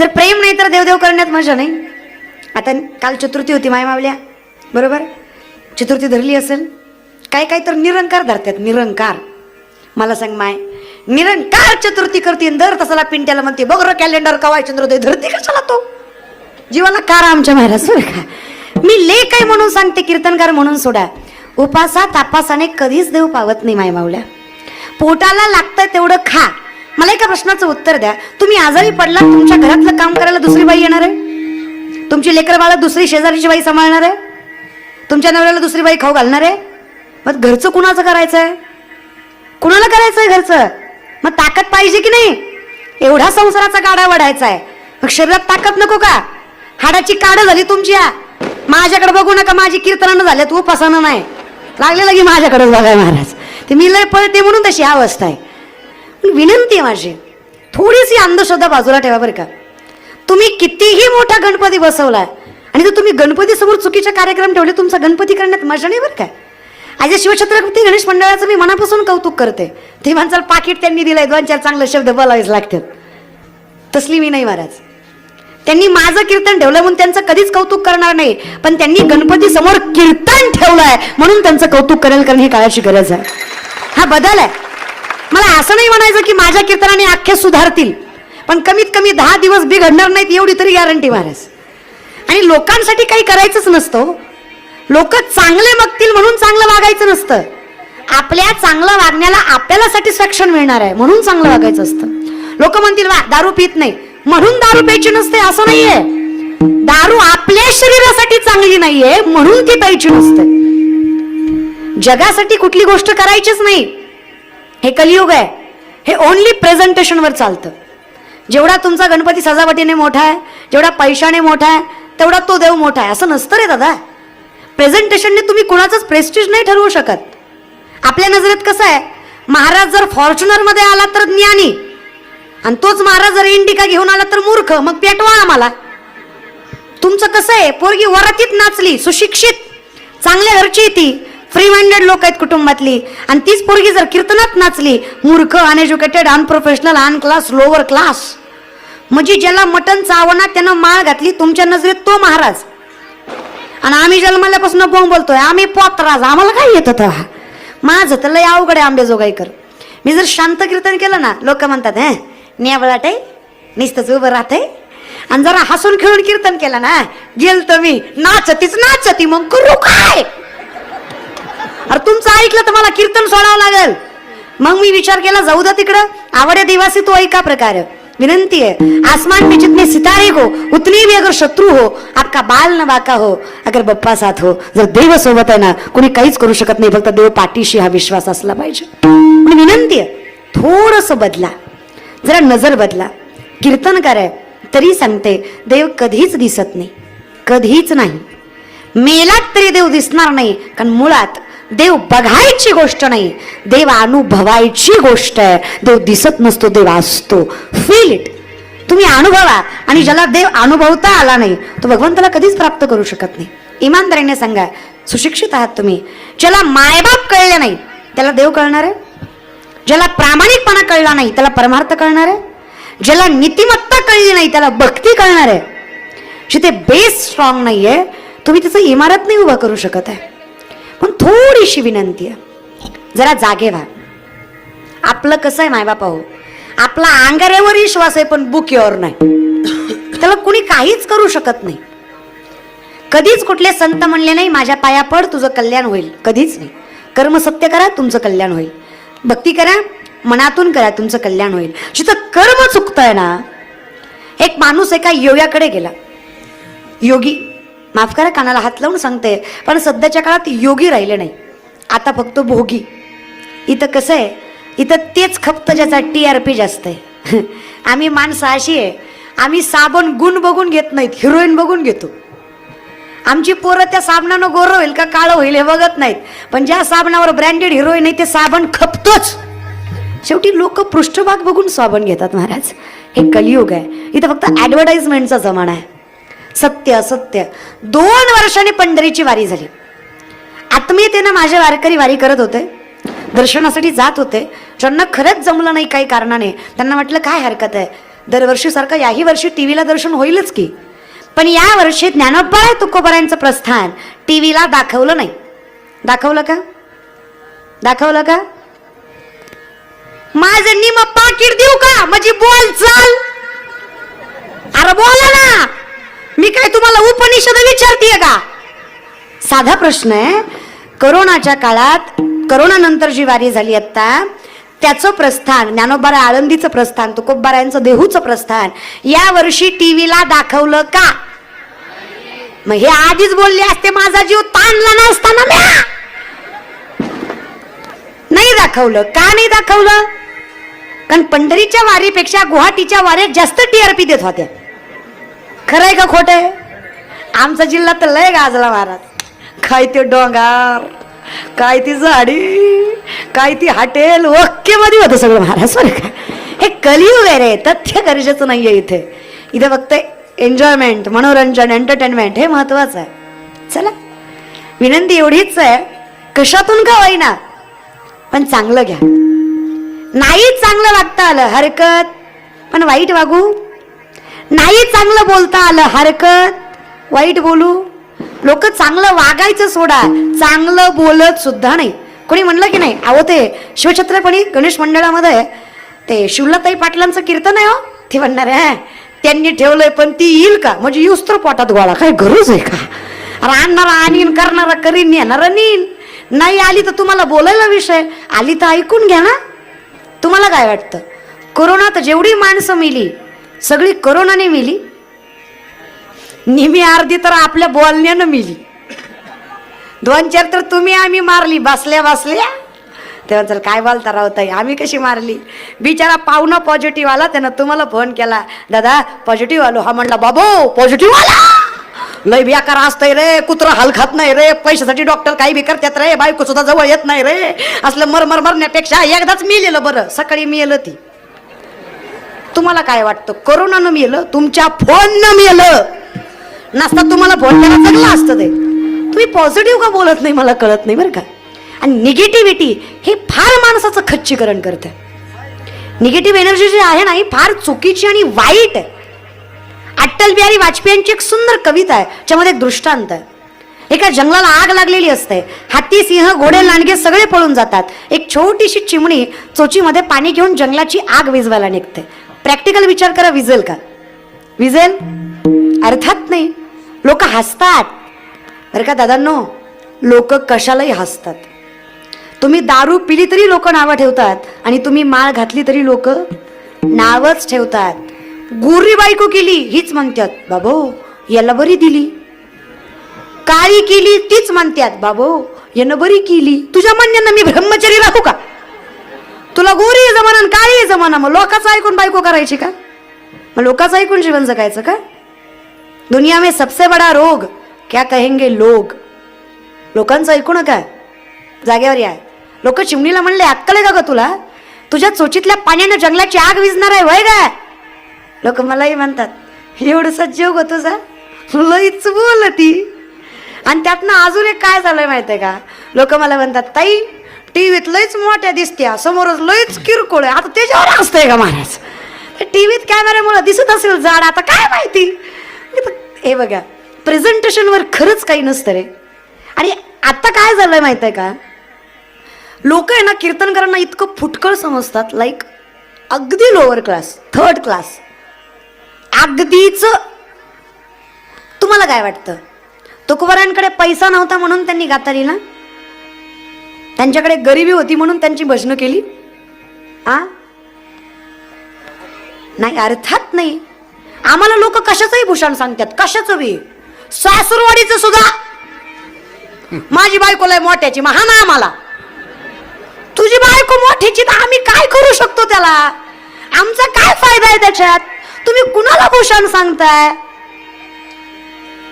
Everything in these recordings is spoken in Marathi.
जर प्रेम नाही तर देवदेव करण्यात मजा नाही. आता काल चतुर्थी होती माय मावल्या, बरोबर? चतुर्थी धरली असेल. काय काय तर निरंकार धरतात, निरंकार. मला सांग माय, निरंकार चतुर्थी करते दर तसाला पिंट्याला म्हणते बघ र कॅलेंडर कवाय चंद्रोदय धरती कशाला तो जीवाला कार आमच्या महाराज. बरं का, मी ले काय म्हणून सांगते, कीर्तनकार म्हणून सोडा. उपासा तापासाने कधीच देव पावत नाही माय मावल्या. पोटाला लागतं तेवढं खा. मला एका प्रश्नाचं उत्तर द्या. तुम्ही आजारी पडला, तुमच्या घरातलं काम करायला दुसरी बाई येणार आहे? तुमची लेकर बाळा दुसरी शेजारीची बाई सांभाळणार आहे? तुमच्या नवऱ्याला दुसरी बाई खाऊ घालणार आहे? मग घरचं कुणाचं करायचंय? कुणाला करायचंय घरचं? मग ताकद पाहिजे की नाही? एवढा संसाराचा गाडा वाढायचा आहे, मग शरीरात ताकद नको का? हाडाची काढ झाली तुमची. माझ्याकडे बघू नका, माझी कीर्तनानं झाल्या, तू पसानं नाही लागलेलं की माझ्याकडेच बघाय महाराज. ते मी लय पळते म्हणून तशी अवस्था आहे. विनंती आहे माझी, थोडीशी अंधश्रद्धा बाजूला ठेवा बरं का. तुम्ही कितीही मोठा गणपती बसवलाय आणि जर तुम्ही गणपती समोर चुकीचे कार्यक्रम ठेवले, तुमचा गणपती करण्यात मजा नाही बरं का. आज शिवछत्रपती गणेश मंडळाचं मी मनापासून कौतुक करते. ते माणसाला पाकिट त्यांनी दिलंय, 2-4 चांगले शब्द बोलावेच लागतात. तसली मी नाही महाराज. त्यांनी माझं कीर्तन ठेवलं म्हणून त्यांचं कधीच कौतुक करणार नाही, पण त्यांनी गणपती समोर कीर्तन ठेवलंय म्हणून त्यांचं कौतुक करेल, कारण ही काळाची गरज आहे. हा बदल आहे. मला असं नाही म्हणायचं की माझ्या कीर्तनाने अख्खे सुधारतील, पण कमीत कमी 10 दिवस बिघडणार नाहीत एवढी तरी गॅरंटी महाराज. आणि लोकांसाठी काही करायचंच नसतं. लोक चांगले बघतील म्हणून चांगलं वागायचं नसतं. आपल्या चांगलं वागण्याला आपल्याला सॅटिस्फॅक्शन मिळणार आहे म्हणून चांगलं वागायचं असतं. लोक म्हणतील वा दारू पित नाही म्हणून दारू प्यायची नसते, असं नाहीये. दारू आपल्या शरीरासाठी चांगली नाहीये म्हणून ती प्यायची नसते. जगासाठी कुठली गोष्ट करायचीच नाही. हे कलियुग आहे. हे ओनली प्रेझेंटेशनवर चालतं. जेवढा तुमचा गणपती सजावटीने मोठा आहे, जेवढा पैशाने मोठा आहे, तेवढा तो देव मोठा आहे असं नसतं रे दादा. प्रेझेंटेशनने तुम्ही कुणाचंच प्रेस्टिज नाही ठरवू शकत. आपल्या नजरेत कसं आहे, महाराज जर फॉर्च्युनर मध्ये आला तर ज्ञानी, आणि तोच महाराज जर इंडिका घेऊन आला तर मूर्ख. मग पेटवा आम्हाला. तुमचं कसं आहे, पोरगी वरातीत नाचली, सुशिक्षित चांगल्या घरची ती, फ्री माइंडेड लोक आहेत कुटुंबातली, आणि तीच पोरगी जर कीर्तनात नाचली, मूर्ख, अनएज्युकेटेड, अनप्रोफेशनल, अनक्लास, लोअर क्लास. म्हणजे ज्याला मटण चावना त्यानं माळ घातली, तुमच्या नजरेत तो महाराज. आणि आम्ही जन्मल्यापासून बोलतोय आम्ही पोतराज, आम्हाला काय येतं तर. माझं तर लय अवघड आहे आंबेजोगाईकर. मी जर शांत कीर्तन केलं ना, लोक म्हणतात हे नेवळाट आहे, नुसतंच उभं राहते. आणि जरा हसून खेळून कीर्तन केलं ना, गेलतो मी नाचतीच नाचती, मग करू काय? अरे तुमचं ऐकलं तर मला कीर्तन सोडावं लागेल. मग मी विचार केला जाऊ द्या तिकडं, आवडे दिवासी तो ऐका प्रकार. विनंती है, आसमान में जितने सितारे हो उतने भी अगर शत्रु हो, आपका बाल न बाका हो, अगर बप्पा साथ हो. जर देव सोबत आहे ना, कोणी काहीच करू शकत नाही. फक्त देव पाठीशी हा विश्वास असला पाहिजे. पण विनंती आहे, थोडंसं बदला, जरा नजर बदला. कीर्तन कराय तरी सांगते, देव कधीच दिसत नाही, कधीच नाही. मेलात तरी देव दिसणार नाही, कारण मुळात देव बघायची गोष्ट नाही, देव अनुभवायची गोष्ट आहे. देव दिसत नसतो, देव असतो. Feel it. तुम्ही अनुभवा. आणि ज्याला देव अनुभवता आला नाही तो भगवंताला कधीच प्राप्त करू शकत नाही. इमानदारीने सांगा, सुशिक्षित आहात तुम्ही, ज्याला मायबाप कळले नाही त्याला देव कळणार आहे? ज्याला प्रामाणिकपणा कळला नाही त्याला परमार्थ कळणार आहे? ज्याला नीतिमत्ता कळली नाही त्याला भक्ती कळणार आहे? जिथे बेस स्ट्रॉंग नाहीये, तुम्ही त्याचं इमारत नाही उभा करू शकत आहे. पण थोडीशी विनंती आहे, जरा जागे व्हा. आपलं कसं आहे मायबापा हो, आपला अंगाऱ्यावर विश्वास आहे पण बुकीवर नाही. त्याला कुणी काहीच करू शकत नाही. कधीच कुठले संत म्हणले नाही माझ्या पाया पड तुझं कल्याण होईल, कधीच नाही. कर्म सत्य करा तुमचं कल्याण होईल, भक्ती करा मनातून करा तुमचं कल्याण होईल. जिथं कर्म चुकतंय ना, एक माणूस एका योग्याकडे गेला. योगी, माफ करा कानाला हात लावून सांगते, पण सध्याच्या काळात योगी राहिले नाही, आता फक्त भोगी. इथं कसं आहे, इथं तेच खपतं ज्याचा TRP जास्त आहे. आम्ही माणसं अशी आहे, आम्ही साबण गुण बघून घेत नाहीत, हिरोईन बघून घेतो. आमची पोरं त्या साबणानं गोरं होईल का काळं होईल हे बघत नाहीत, पण ज्या साबणावर ब्रँडेड हिरोईन आहे ते साबण खपतोच. शेवटी लोक पृष्ठभाग बघून साबण घेतात महाराज. हे कलियुग आहे. इथं फक्त ॲडव्हर्टाइजमेंटचा जमाना आहे. सत्य असत्य. 2 वर्षांनी पंढरीची वारी झाली. आत्मीयतेनं माझे वारकरी वारी करत होते, दर्शनासाठी जात होते. ज्यांना खरंच जमलं नाही काही कारणाने, त्यांना म्हटलं काय हरकत आहे, दरवर्षीसारखं याही वर्षी टीव्हीला दर्शन होईलच की, पण या वर्षी ज्ञानोबा तुकोबारायांचं प्रस्थान टीव्हीला दाखवलं नाही. दाखवलं का? दाखवलं का? माझं निम पाकिट देऊ का? माझी बोल चाल. अरे बोला ना, मी काय तुम्हाला उपनिषद विचारतीये का? साधा प्रश्न आहे. कोरोनाच्या काळात, कोरोना नंतर जी वारी झाली आता, त्याचं प्रस्थान, ज्ञानोबा आळंदीचं प्रस्थान, तुकोबारायांचं देहूचं प्रस्थान या वर्षी टीव्हीला दाखवलं का? मग हे आधीच बोलले असते, माझा जीव ताणला नसताना म्या. नाही दाखवलं का? नाही दाखवलं कारण पंढरीच्या वारीपेक्षा गुवाहाटीच्या वाऱ्यात जास्त टीआरपी देत होत्या. खरंय का खोटंय? आमचा जिल्हा तर लय गाजला महाराज. काय ते डोंगर, काय ती झाडी, काय ती हॉटेल, ओके मध्ये होतं सगळं महाराज. बरं का, हे कलियुग आहे रे, तथ्य गरजेचं नाहीये. इथे इथे फक्त एन्जॉयमेंट, मनोरंजन, एंटरटेनमेंट हे महत्वाचं आहे. चला, विनंती एवढीच आहे, कशातून का होईना पण चांगलं घ्या. नाही चांगलं वागता आलं हरकत, पण वाईट वागू. नाही चांगलं बोलता आलं हरकत, वाईट बोलू. लोक चांगलं वागायचं सोडा, चांगलं बोलत सुद्धा नाही. कोणी म्हणलं की नाही, अहो ते शिवछत्रपती गणेश मंडळामध्ये ते शिवलाताई पाटलांचं कीर्तन आहे हो, ते म्हणणार आहे त्यांनी ठेवलंय पण ती येईल का? म्हणजे येऊस तर पोटात गोळा, काय गरज आहे का? राहणारा आणीन, करणारा करीन, येणारा नीन. नाही आली तर तुम्हाला बोलायला विषय, आली तर ऐकून घ्या ना. तुम्हाला काय वाटतं, कोरोनात जेवढी माणसं मेली सगळी कोरोनाने मेली? निमी अर्धी तर आपल्या बोलण्यानं मेली. 2-4 तर तुम्ही आम्ही मारली बसल्या बसल्या. तेव्हा चल काय बोलता राव ताई, आम्ही कशी मारली? बिचारा पाहुणा पॉझिटिव्ह आला, त्यानं तुम्हाला फोन केला, दादा पॉझिटिव्ह आलो. हा म्हणला, बाबो पॉझिटिव्ह आला, लय बेकार असतंय रे, कुत्र हाल खात नाही रे, पैशासाठी डॉक्टर काही बी करतात रे, बायको सुद्धा जवळ येत नाही रे, असलं मरमर मरण्यापेक्षा एकदाच मेलेलं बरं. सकाळी मेलं ती. तुम्हाला काय वाटतं, कोरोनानं मेलं, तुमच्या फोननं मेलं नसता तुम्हाला फोन केला चांगलं असतं ते. तुम्ही पॉझिटिव्ह का बोलत नाही मला कळत नाही बरं का. आणि निगेटिव्हिटी हे फार माणसाचं खच्चीकरण करतं. निगेटिव्ह एनर्जी जी आहे ना, ही फार चुकीची आणि वाईट आहे. अटल बिहारी वाजपेयींची एक सुंदर कविता आहे, त्याच्यामध्ये एक दृष्टांत आहे. एका जंगलाला आग लागलेली असते, हाती, सिंह, घोडे, लांडगे सगळे पळून जातात. एक छोटीशी चिमणी चोचीमध्ये पाणी घेऊन जंगलाची आग विझवायला निघते. प्रॅक्टिकल विचार करा, विझेल का? विझेल? अर्थात नाही. लोक हसतात बरं का दादांनो, लोक कशालाही हसतात. तुम्ही दारू पिली तरी लोक नावं ठेवतात, आणि तुम्ही माळ घातली तरी लोक नावच ठेवतात. गोरी बायको केली हीच म्हणतात, बाबो याला बरी दिली. काळी केली तीच म्हणतात, बाबो यानं बरी केली. तुझ्या म्हणण्यानं मी ब्रह्मचारी राहू का? तुला गोरी जमाना काळी जमाना, मग लोकांचं ऐकून बायको करायची का? मग लोकांचं ऐकून जीवन जगायचं का? दुनिया में सबसे बड़ा रोग क्या कहेंगे लोग. लोकांचं ऐकू नका, जागेवर या. लोक चिमणीला म्हणले, अक्कल आहे का ग तुला? तुझ्या चोचीतल्या पाण्यानं जंगलाची आग विझणार आहे वय काय? लोक मलाही म्हणतात, एवढसा जोग होतो तुझा, लईच बोलती. आणि त्यातनं अजून एक काय झालंय माहितीये का, लोक मला म्हणतात, ताई टीव्हीत लईच मोठ्या दिसत्या, समोरच लईच किरकोळ आहे. आता त्याच्यावर असतंय का महाराज? टीव्हीत कॅमेऱ्यामुळे दिसत असेल जाड, आता काय माहिती. हे बघा, प्रेझेंटेशनवर खरंच काही नसतं रे. आणि आता काय झालंय माहितीये का, लोक आहे ना कीर्तनकारांना इतकं फुटकळ समजतात, लाईक अगदी लोअर क्लास, 3rd क्लास, अगदीच. तुम्हाला काय वाटतं, तुकोबारायांकडे पैसा नव्हता म्हणून त्यांनी गाथा लिहिला? त्यांच्याकडे गरिबी होती म्हणून त्यांची भजनं केली? नाही, अर्थात नाही. आम्हाला लोक कशाचंही भूषण सांगतात, कशाचं बी. सासूरवाडीचं सुद्धा, माझी बायको लय मोठ्याची, महान आम्हाला. तुझी बायको मोठ्याची तर आम्ही काय करू शकतो त्याला? आमचा काय फायदा आहे त्याच्यात? तुम्ही कुणाला भूषण सांगताय?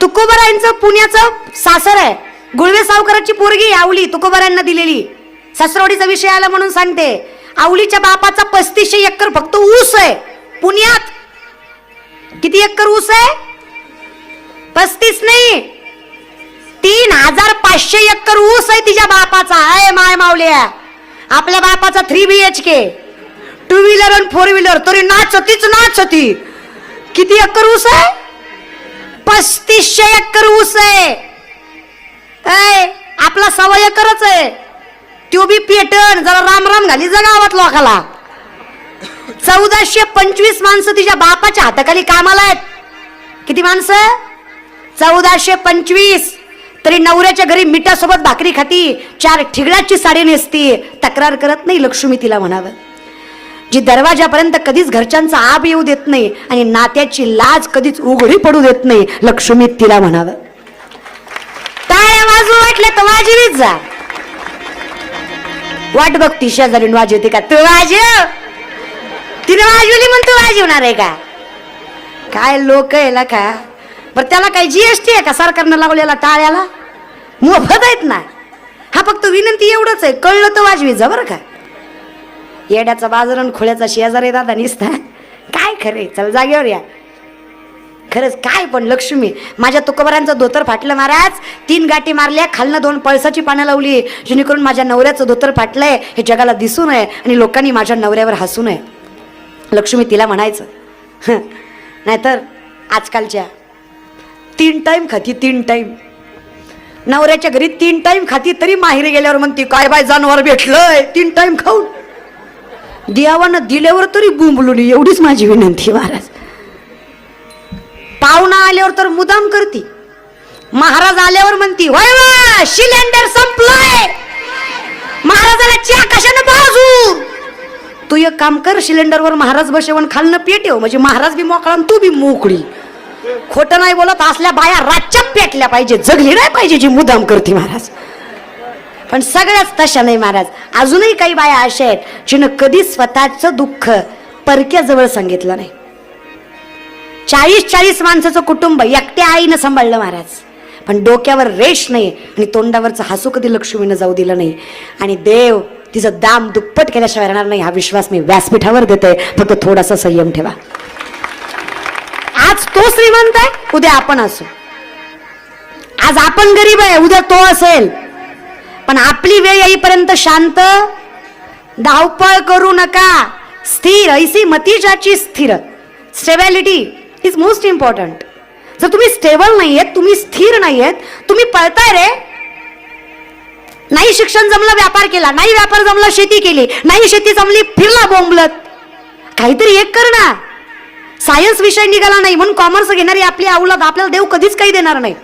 तुकोबारायांचं पुण्याचं सासर आहे, गुळवे सावकाराची पोरगी आवली तुकोबारायांना दिलेली. सासरवाडीचा विषय आला म्हणून सांगते. आवलीच्या बापाचा 3500 एकर फक्त ऊस आहे पुण्यात. किती एकर ऊस आहे? 35 नाही, 3500 एकर ऊस आहे तिच्या बापाचा. अय माय मावल्या, आपल्या बापाचा 3 BHK, टू व्हीलर आणि फोर व्हीलर तरी नाचतीच नाचती. किती एकर ऊस आहे? 3500 एकर ऊस आहे. आपला 1.25 एकरच आहे. तो बी पेटण जरा राम राम घाली जा गावात लोकाला. 1425 माणसं तिच्या बापाच्या हाताखाली कामाला आहेत. किती माणसं? 1425. तरी नवऱ्याच्या घरी मिठासोबत भाकरी खाती, 4 ठिगळाची साडी नेसती, तक्रार करत नाही. लक्ष्मी तिला म्हणावं. जी दरवाजापर्यंत कधीच घरच्यांचा आब येऊ देत नाही आणि नात्याची लाज कधीच उघडी पडू देत नाही, लक्ष्मी तिला म्हणावं. टाळ्या वाजू वाटल्या तर वाजवीच जा. वाट बघती शेजारी वाजवते का? तू वाजव. तिने वाजवली म्हणून तू वाजवणार आहे का? काय लोक आहे का? बरं त्याला काही जीएसटी आहे का सरकारनं लावलेला टाळ्याला? मोफत आहेत ना. हा फक्त विनंती एवढंच आहे, कळलं तर वाजवी जा बरं का. येड्याचा बाजार आणि खोळ्याचा शेजारी दादा निसता काय खरे. चल जागेवर या. खरंच काय पण लक्ष्मी. माझ्या तुकोबारांचं धोतर फाटलं महाराज. 3 गाठी मारल्या, खालनं 2 पळसाची पानं लावली, जेणेकरून माझ्या नवऱ्याचं धोतर फाटलंय हे जगाला दिसू नये आणि लोकांनी माझ्या नवऱ्यावर हसू नये. लक्ष्मी तिला म्हणायचं. नाहीतर आजकालच्या 3 टाइम खाती, 3 टाइम. नवऱ्याच्या घरी 3 टाइम खाती तरी माहेरी गेल्यावर म्हणती काय बाय जनावर भेटलंय 3 टाइम खाऊन. देवानं दिल्यावर तरी बुंबलुनी. एवढीच माझी विनंती महाराज. पाहुणा आल्यावर तर मुदाम करती. महाराज आल्यावर म्हणती होय वा सिलेंडर संपलाय, महाराजाला चहा कशाने बाजू. तू एक काम कर, सिलेंडरवर महाराज बसवून खालनं पेटव, म्हणजे महाराज बी मोकळा आणि तू बी मोकळी. खोटं नाही बोलत. असल्या बाया रातच्या पेटल्या पाहिजे, जगली नाही पाहिजे जी मुदाम करते महाराज. पण सगळ्याच तशा नाही महाराज. अजूनही काही बाया अशा आहेत जिनं कधी स्वतःचं दुःख परक्याजवळ सांगितलं नाही. 40 माणसाचं कुटुंब एकट्या आईनं सांभाळलं महाराज. पण डोक्यावर रेश नाही आणि तोंडावरचं हसू कधी लक्ष्मीनं जाऊ दिलं नाही. आणि देव तिचं दाम दुप्पट केल्याशिवाय राहणार नाही हा विश्वास मी व्यासपीठावर देते. फक्त थोडासा संयम ठेवा. आज तो श्रीमंत आहे, उद्या आपण असू. आज आपण गरीब आहे, उद्या तो असेल. पण आपली वेळ येईपर्यंत शांत, धावपळ करू नका. स्थिर ऐसी मती ज्याची स्थिर. Stability is most important. जर तुम्ही स्टेबल नाहीयेत, तुम्ही स्थिर नाहीयेत, तुम्ही पळताय रे. नाही शिक्षण जमलं व्यापार केला, नाही व्यापार जमला शेती केली, नाही शेती जमली फिरला बोंबलत. काहीतरी एक कर ना. सायन्स विषय निघाला नाही म्हणून कॉमर्स घेणारी आपली अवलाद आपल्याला देव कधीच काही देणार नाही.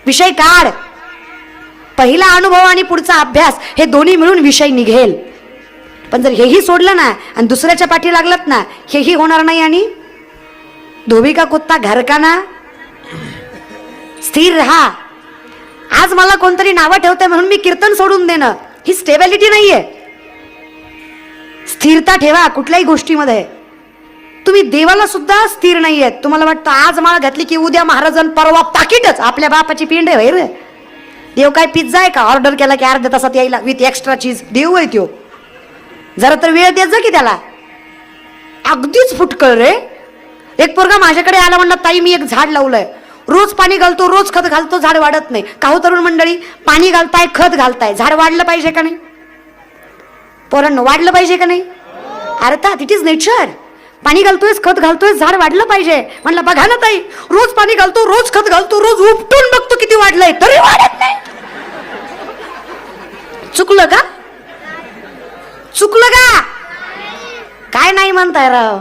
विषय काढ. पहिला अनुभव आणि पुढचा अभ्यास हे दोन्ही मिळून विषय निघेल. पण जर हेही सोडलं ना आणि दुसऱ्याच्या पाठी लागलत ना, हेही होणार नाही. आणि धोबी का कुत्ता घर का ना. स्थिर राहा. आज मला कोणतरी नावं ठेवतंय म्हणून मी कीर्तन सोडून देणं ही स्टेबिलिटी नाहीये. स्थिरता ठेवा कुठल्याही गोष्टीमध्ये. तुम्ही देवाला सुद्धा स्थिर नाहीयेत. तुम्हाला वाटतं आज माळ घातली की उद्या महाराजांन परवा पाकिटच. आपल्या बापाची पिंड आहे रे. देव काय पिझ्झा आहे का ऑर्डर केला की अर्ध्या तासात यायला विथ एक्स्ट्रा चीज. देव आहे त्यो. जरा तर वेळ देत जा की त्याला. अगदीच फुटकळ रे. एक पोरगा माझ्याकडे आला, म्हणला ताई मी एक झाड लावलंय, रोज पाणी घालतो, रोज खत घालतो, झाड वाढत नाही. का हो तरुण मंडळी, पाणी घालताय, खत घालताय, झाड वाढलं पाहिजे का नाही? पोरांनो वाढलं पाहिजे का नाही? अर्थात इट इज नेचर. पाणी घालतोयस, खत घालतोयस, झाड वाढलं पाहिजे. म्हणलं बघा ना ताई, रोज पाणी घालतो, रोज खत घालतो, रोज उपटून बघतो किती वाढलंय तरी वाढत नाही. चुकलं का? चुकलं का? काय नाही म्हणताय राव?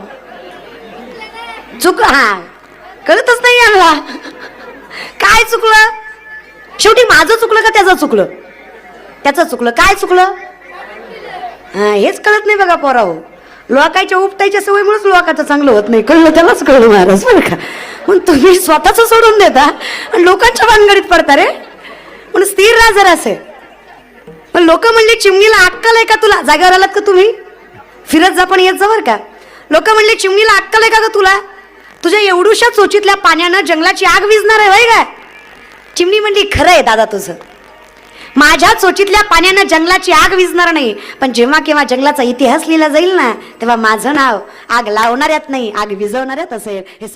चुकलं. हा कळतच नाही आम्हाला काय चुकलं. शेवटी माझं चुकलं का त्याचं चुकलं? त्याचं चुकलं. काय चुकलं? हा हेच कळत नाही बघा पोराहो. लोकांच्या उपटायच्या सवयीमुळेच लोकांचं चांगलं होत नाही. कळलं त्यालाच कळलं महाराज बरं का. मग तुम्ही स्वतःच सोडून देता आणि लोकांच्या भानगडीत पडता रे. म्हणून स्थिर राहा जरा असे. पण लोक म्हणले चिमणीला अक्कल आहे का तुला? जागेवर आलात का तुम्ही? फिरत जा पण येत जा बरं का. लोक म्हणले चिमणीला अक्कल आहे का ग तुला? तुझ्या एवढूशा चोचीतल्या पाण्यानं जंगलाची आग विझणार आहे होय का? चिमणी म्हणली खरं आहे दादा तुझं. माझ्या चोचीतल्या पाण्यानं जंगलाची आग विझणार नाही, पण जेव्हा केव्हा जंगलाचा इतिहास लिहिला जाईल ना तेव्हा माझं नाव आग लावणाऱ्यात नाही आग विझवणाऱ्यात असेल. हे